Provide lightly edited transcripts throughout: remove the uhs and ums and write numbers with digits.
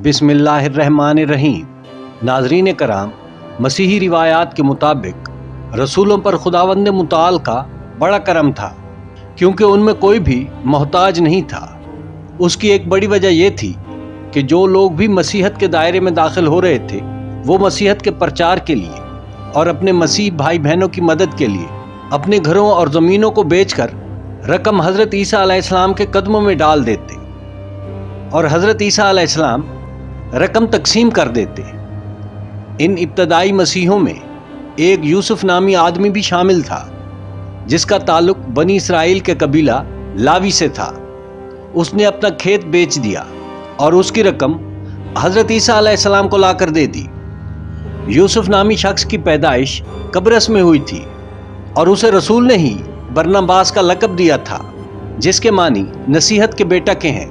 بسم اللہ الرحمن الرحیم۔ ناظرین کرام، مسیحی روایات کے مطابق رسولوں پر خداوند متعال کا بڑا کرم تھا، کیونکہ ان میں کوئی بھی محتاج نہیں تھا۔ اس کی ایک بڑی وجہ یہ تھی کہ جو لوگ بھی مسیحیت کے دائرے میں داخل ہو رہے تھے وہ مسیحیت کے پرچار کے لیے اور اپنے مسیح بھائی بہنوں کی مدد کے لیے اپنے گھروں اور زمینوں کو بیچ کر رقم حضرت عیسیٰ علیہ السلام کے قدموں میں ڈال دیتے اور حضرت عیسیٰ علیہ السلام رقم تقسیم کر دیتے۔ ان ابتدائی مسیحوں میں ایک یوسف نامی آدمی بھی شامل تھا، جس کا تعلق بنی اسرائیل کے قبیلہ لاوی سے تھا۔ اس نے اپنا کھیت بیچ دیا اور اس کی رقم حضرت عیسیٰ علیہ السلام کو لا کر دے دی۔ یوسف نامی شخص کی پیدائش قبرص میں ہوئی تھی اور اسے رسول نے ہی برناباس کا لقب دیا تھا، جس کے معنی نصیحت کے بیٹا کے ہیں۔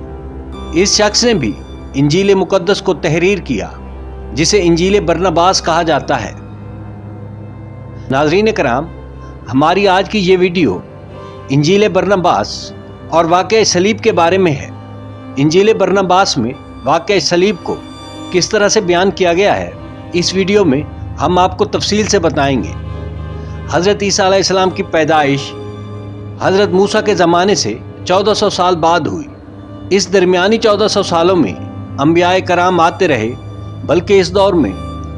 اس شخص نے بھی انجیل مقدس کو تحریر کیا، جسے انجیل برناباس کہا جاتا ہے۔ ناظرین کرام، ہماری آج کی یہ ویڈیو انجیل برناباس اور واقعہ صلیب کے بارے میں ہے۔ انجیل برناباس میں واقعہ صلیب کو کس طرح سے بیان کیا گیا ہے، اس ویڈیو میں ہم آپ کو تفصیل سے بتائیں گے۔ حضرت عیسیٰ علیہ السلام کی پیدائش حضرت موسیٰ کے زمانے سے 1400 سال بعد ہوئی۔ اس درمیانی 1400 سالوں میں انبیاء کرام آتے رہے، بلکہ اس دور میں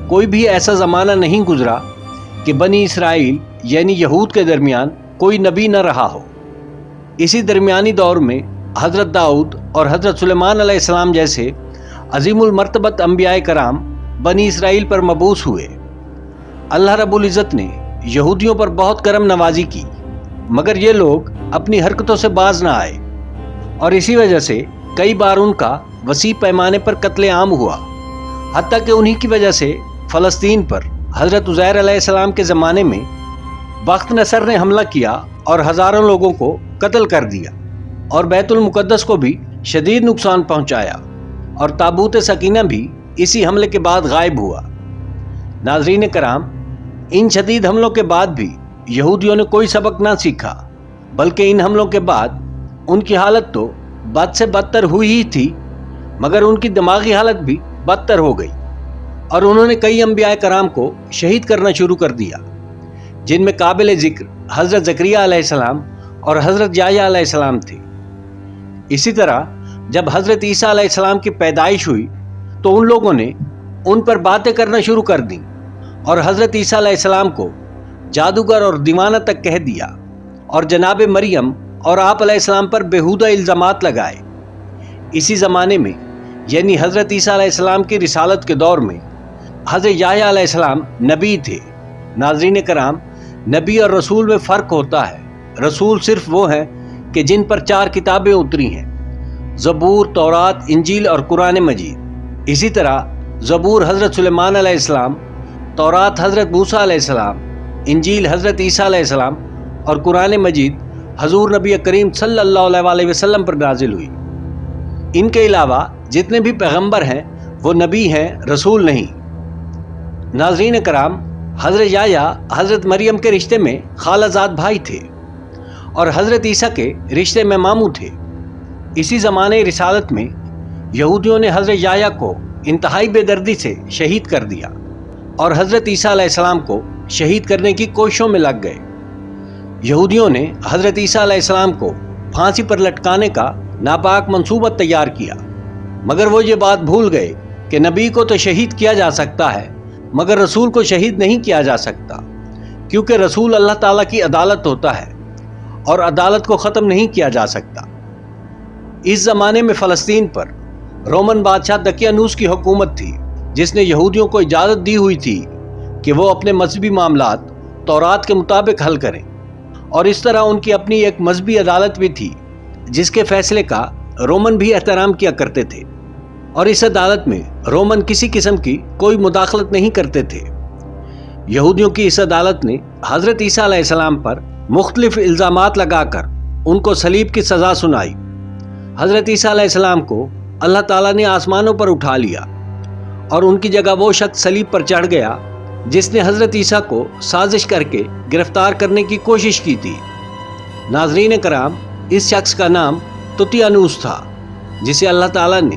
کوئی بھی ایسا زمانہ نہیں گزرا کہ بنی اسرائیل یعنی یہود کے درمیان کوئی نبی نہ رہا ہو۔ اسی درمیانی دور میں حضرت داؤد اور حضرت سلیمان علیہ السلام جیسے عظیم المرتبت انبیاء کرام بنی اسرائیل پر مبعوث ہوئے۔ اللہ رب العزت نے یہودیوں پر بہت کرم نوازی کی، مگر یہ لوگ اپنی حرکتوں سے باز نہ آئے اور اسی وجہ سے کئی بار ان کا وسیع پیمانے پر قتل عام ہوا، حتیٰ کہ انہی کی وجہ سے فلسطین پر حضرت عزیر علیہ السلام کے زمانے میں بخت نصر نے حملہ کیا اور ہزاروں لوگوں کو قتل کر دیا اور بیت المقدس کو بھی شدید نقصان پہنچایا، اور تابوت سکینہ بھی اسی حملے کے بعد غائب ہوا۔ ناظرین کرام، ان شدید حملوں کے بعد بھی یہودیوں نے کوئی سبق نہ سیکھا، بلکہ ان حملوں کے بعد ان کی حالت تو بد سے بدتر ہوئی ہی تھی، مگر ان کی دماغی حالت بھی بدتر ہو گئی اور انہوں نے کئی انبیاء کرام کو شہید کرنا شروع کر دیا، جن میں قابل ذکر حضرت زکریا علیہ السلام اور حضرت یحییٰ علیہ السلام تھے۔ اسی طرح جب حضرت عیسیٰ علیہ السلام کی پیدائش ہوئی تو ان لوگوں نے ان پر باتیں کرنا شروع کر دیں اور حضرت عیسیٰ علیہ السلام کو جادوگر اور دیوانہ تک کہہ دیا اور جناب مریم اور آپ علیہ السلام پر بیہودہ الزامات لگائے۔ اسی زمانے میں یعنی حضرت عیسیٰ علیہ السلام کی رسالت کے دور میں حضرت یحییٰ علیہ السلام نبی تھے۔ ناظرین کرام، نبی اور رسول میں فرق ہوتا ہے۔ رسول صرف وہ ہیں کہ جن پر 4 کتابیں اتری ہیں: زبور، تورات، انجیل اور قرآن مجید۔ اسی طرح زبور حضرت سلیمان علیہ السلام، تورات حضرت موسیٰ علیہ السلام، انجیل حضرت عیسیٰ علیہ السلام اور قرآن مجید حضور نبی کریم صلی اللہ علیہ وسلم پر نازل ہوئی۔ ان کے علاوہ جتنے بھی پیغمبر ہیں وہ نبی ہیں، رسول نہیں۔ ناظرین کرام، حضرت یحییٰ حضرت مریم کے رشتے میں خالہ زاد بھائی تھے اور حضرت عیسیٰ کے رشتے میں ماموں تھے۔ اسی زمانے رسالت میں یہودیوں نے حضرت یحییٰ کو انتہائی بے دردی سے شہید کر دیا اور حضرت عیسیٰ علیہ السلام کو شہید کرنے کی کوششوں میں لگ گئے۔ یہودیوں نے حضرت عیسیٰ علیہ السلام کو پھانسی پر لٹکانے کا ناپاک منصوبہ تیار کیا، مگر وہ یہ بات بھول گئے کہ نبی کو تو شہید کیا جا سکتا ہے، مگر رسول کو شہید نہیں کیا جا سکتا، کیونکہ رسول اللہ تعالیٰ کی عدالت ہوتا ہے اور عدالت کو ختم نہیں کیا جا سکتا۔ اس زمانے میں فلسطین پر رومن بادشاہ دقیانوس کی حکومت تھی، جس نے یہودیوں کو اجازت دی ہوئی تھی کہ وہ اپنے مذہبی معاملات تورات کے مطابق حل کریں، اور اس طرح ان کی اپنی ایک مذہبی عدالت بھی تھی جس کے فیصلے کا رومن بھی احترام کیا کرتے تھے، اور اس عدالت میں رومن کسی قسم کی کوئی مداخلت نہیں کرتے تھے۔ یہودیوں کی اس عدالت نے حضرت عیسیٰ علیہ السلام پر مختلف الزامات لگا کر ان کو صلیب کی سزا سنائی۔ حضرت عیسیٰ علیہ السلام کو اللہ تعالیٰ نے آسمانوں پر اٹھا لیا اور ان کی جگہ وہ شخص صلیب پر چڑھ گیا جس نے حضرت عیسیٰ کو سازش کر کے گرفتار کرنے کی کوشش کی تھی۔ ناظرین کرام، اس شخص کا نام طوطیانوس تھا، جسے اللہ تعالیٰ نے